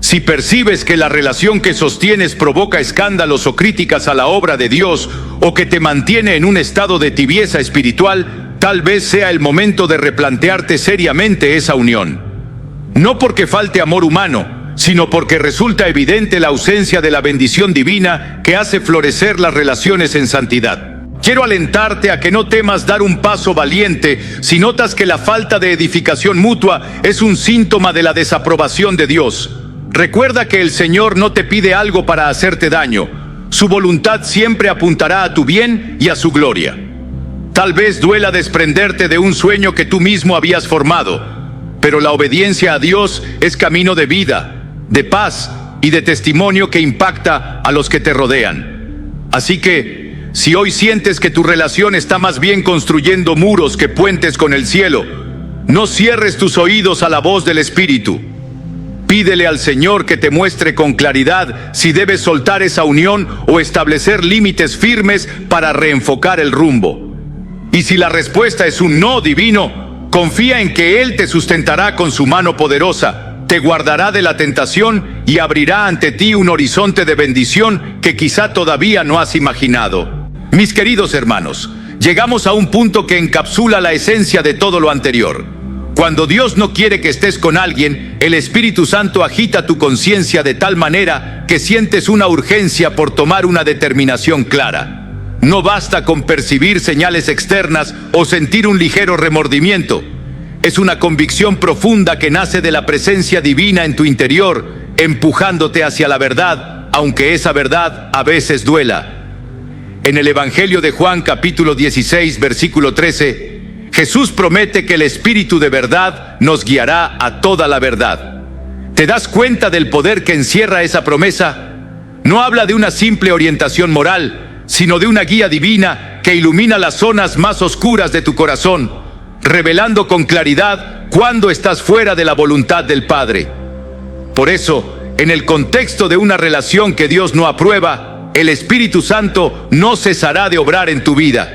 Si percibes que la relación que sostienes provoca escándalos o críticas a la obra de Dios, o que te mantiene en un estado de tibieza espiritual, tal vez sea el momento de replantearte seriamente esa unión. No porque falte amor humano, sino porque resulta evidente la ausencia de la bendición divina que hace florecer las relaciones en santidad. Quiero alentarte a que no temas dar un paso valiente si notas que la falta de edificación mutua es un síntoma de la desaprobación de Dios. Recuerda que el Señor no te pide algo para hacerte daño. Su voluntad siempre apuntará a tu bien y a su gloria. Tal vez duela desprenderte de un sueño que tú mismo habías formado, pero la obediencia a Dios es camino de vida, de paz y de testimonio que impacta a los que te rodean. Así que, si hoy sientes que tu relación está más bien construyendo muros que puentes con el cielo, no cierres tus oídos a la voz del Espíritu. Pídele al Señor que te muestre con claridad si debes soltar esa unión o establecer límites firmes para reenfocar el rumbo. Y si la respuesta es un no divino, Confía en que Él te sustentará con su mano poderosa, te guardará de la tentación y abrirá ante ti un horizonte de bendición que quizá todavía no has imaginado. Mis queridos hermanos, llegamos a un punto que encapsula la esencia de todo lo anterior. Cuando Dios no quiere que estés con alguien, el Espíritu Santo agita tu conciencia de tal manera que sientes una urgencia por tomar una determinación clara. No basta con percibir señales externas o sentir un ligero remordimiento. Es una convicción profunda que nace de la presencia divina en tu interior, empujándote hacia la verdad, aunque esa verdad a veces duela. En el Evangelio de Juan, capítulo 16, versículo 13, Jesús promete que el Espíritu de verdad nos guiará a toda la verdad. ¿Te das cuenta del poder que encierra esa promesa? No habla de una simple orientación moral, sino de una guía divina que ilumina las zonas más oscuras de tu corazón, revelando con claridad cuándo estás fuera de la voluntad del Padre. Por eso, en el contexto de una relación que Dios no aprueba, el Espíritu Santo no cesará de obrar en tu vida.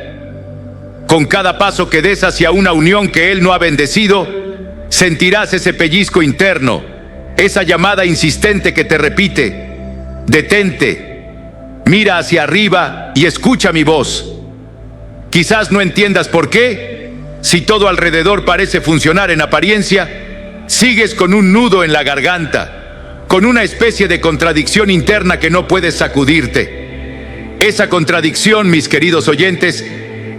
Con cada paso que des hacia una unión que Él no ha bendecido, sentirás ese pellizco interno, esa llamada insistente que te repite: detente, mira hacia arriba y escucha mi voz. Quizás no entiendas por qué. Si todo alrededor parece funcionar en apariencia, sigues con un nudo en la garganta, con una especie de contradicción interna que no puedes sacudirte. Esa contradicción, mis queridos oyentes,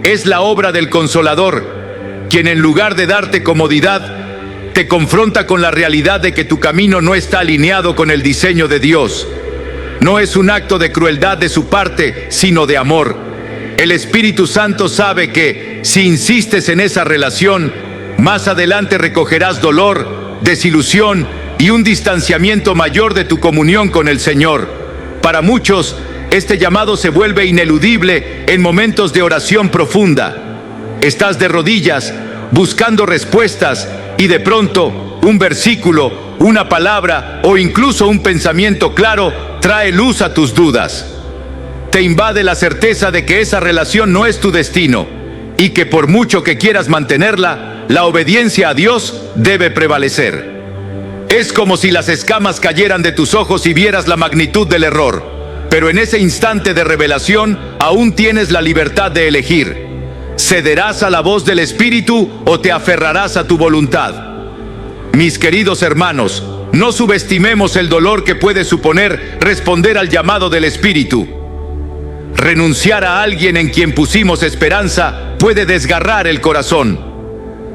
es la obra del Consolador, quien en lugar de darte comodidad, te confronta con la realidad de que tu camino no está alineado con el diseño de Dios. No es un acto de crueldad de su parte, sino de amor. El Espíritu Santo sabe que, si insistes en esa relación, más adelante recogerás dolor, desilusión y un distanciamiento mayor de tu comunión con el Señor. Para muchos, este llamado se vuelve ineludible en momentos de oración profunda. Estás de rodillas, buscando respuestas, y de pronto, un versículo, una palabra o incluso un pensamiento claro trae luz a tus dudas. Te invade la certeza de que esa relación no es tu destino, y que por mucho que quieras mantenerla, la obediencia a Dios debe prevalecer. Es como si las escamas cayeran de tus ojos y vieras la magnitud del error. Pero en ese instante de revelación, aún tienes la libertad de elegir. ¿Cederás a la voz del Espíritu o te aferrarás a tu voluntad? Mis queridos hermanos, no subestimemos el dolor que puede suponer responder al llamado del Espíritu. Renunciar a alguien en quien pusimos esperanza puede desgarrar el corazón.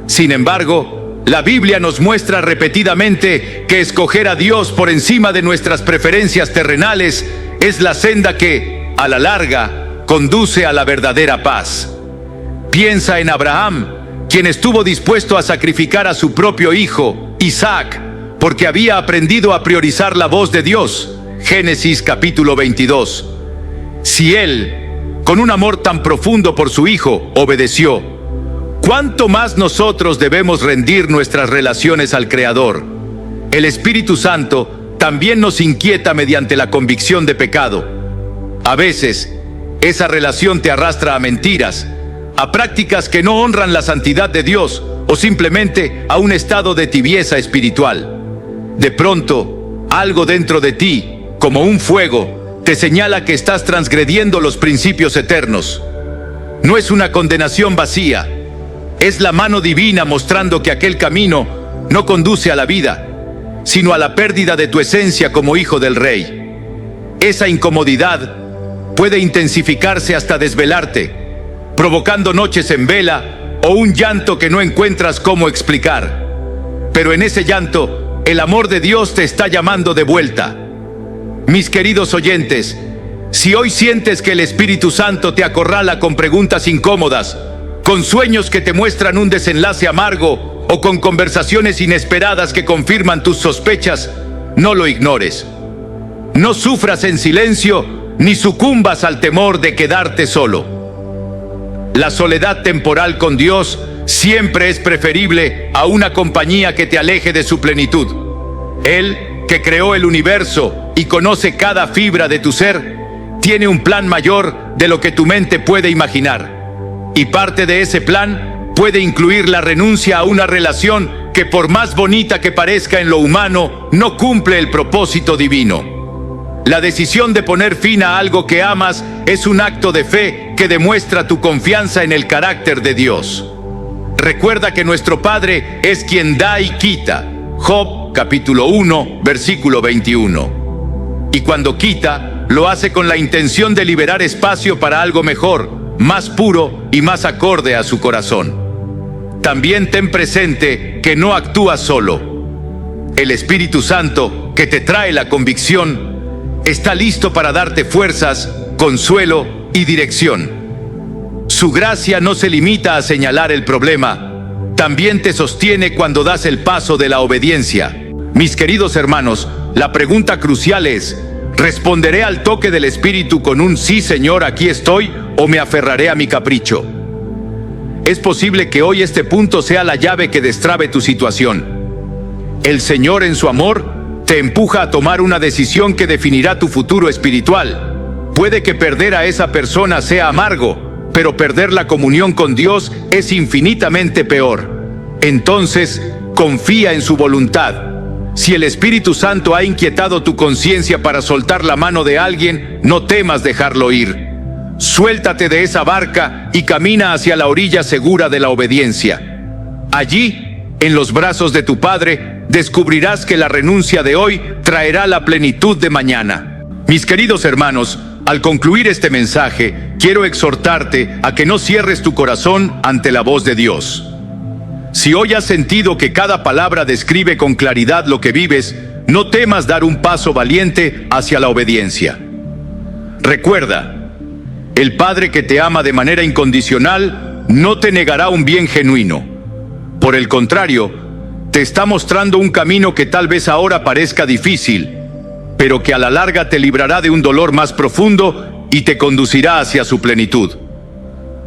Sin embargo, la Biblia nos muestra repetidamente que escoger a Dios por encima de nuestras preferencias terrenales es la senda que, a la larga, conduce a la verdadera paz. Piensa en Abraham, quien estuvo dispuesto a sacrificar a su propio hijo, Isaac, porque había aprendido a priorizar la voz de Dios. Génesis capítulo 22. Si él, con un amor tan profundo por su hijo, obedeció, ¿cuánto más nosotros debemos rendir nuestras relaciones al Creador? El Espíritu Santo también nos inquieta mediante la convicción de pecado. A veces, esa relación te arrastra a mentiras, a prácticas que no honran la santidad de Dios o simplemente a un estado de tibieza espiritual. De pronto, algo dentro de ti, como un fuego, te señala que estás transgrediendo los principios eternos. No es una condenación vacía, es la mano divina mostrando que aquel camino no conduce a la vida, sino a la pérdida de tu esencia como hijo del Rey. Esa incomodidad puede intensificarse hasta desvelarte, provocando noches en vela o un llanto que no encuentras cómo explicar. Pero en ese llanto, el amor de Dios te está llamando de vuelta. Mis queridos oyentes, si hoy sientes que el Espíritu Santo te acorrala con preguntas incómodas, con sueños que te muestran un desenlace amargo, o con conversaciones inesperadas que confirman tus sospechas, no lo ignores. No sufras en silencio, ni sucumbas al temor de quedarte solo. La soledad temporal con Dios siempre es preferible a una compañía que te aleje de su plenitud. Él, que creó el universo y conoce cada fibra de tu ser, tiene un plan mayor de lo que tu mente puede imaginar. Y parte de ese plan puede incluir la renuncia a una relación que, por más bonita que parezca en lo humano, no cumple el propósito divino. La decisión de poner fin a algo que amas es un acto de fe que demuestra tu confianza en el carácter de Dios. Recuerda que nuestro Padre es quien da y quita. Job, capítulo 1, versículo 21. Y cuando quita, lo hace con la intención de liberar espacio para algo mejor, más puro y más acorde a su corazón. También ten presente que no actúas solo. El Espíritu Santo, que te trae la convicción, está listo para darte fuerzas, consuelo y dirección. Su gracia no se limita a señalar el problema, también te sostiene cuando das el paso de la obediencia. Mis queridos hermanos, la pregunta crucial es: ¿responderé al toque del Espíritu con un sí, Señor, aquí estoy, o me aferraré a mi capricho? Es posible que hoy este punto sea la llave que destrabe tu situación. El Señor, en su amor, te empuja a tomar una decisión que definirá tu futuro espiritual. Puede que perder a esa persona sea amargo, pero perder la comunión con Dios es infinitamente peor. Entonces, confía en su voluntad. Si el Espíritu Santo ha inquietado tu conciencia para soltar la mano de alguien, no temas dejarlo ir. Suéltate de esa barca y camina hacia la orilla segura de la obediencia. Allí, en los brazos de tu Padre, descubrirás que la renuncia de hoy traerá la plenitud de mañana. Mis queridos hermanos, al concluir este mensaje, quiero exhortarte a que no cierres tu corazón ante la voz de Dios. Si hoy has sentido que cada palabra describe con claridad lo que vives, no temas dar un paso valiente hacia la obediencia. Recuerda, el Padre que te ama de manera incondicional no te negará un bien genuino. Por el contrario, te está mostrando un camino que tal vez ahora parezca difícil, pero que a la larga te librará de un dolor más profundo y te conducirá hacia su plenitud.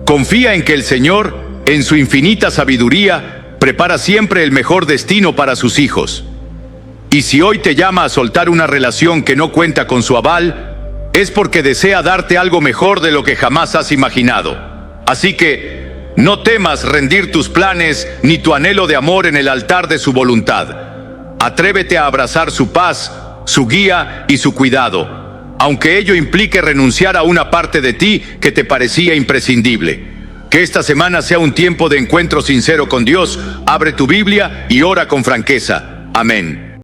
Confía en que el Señor, en su infinita sabiduría, prepara siempre el mejor destino para sus hijos. Y si hoy te llama a soltar una relación que no cuenta con su aval, es porque desea darte algo mejor de lo que jamás has imaginado. Así que no temas rendir tus planes ni tu anhelo de amor en el altar de su voluntad. Atrévete a abrazar su paz, su guía y su cuidado, aunque ello implique renunciar a una parte de ti que te parecía imprescindible. Que esta semana sea un tiempo de encuentro sincero con Dios. Abre tu Biblia y ora con franqueza. Amén.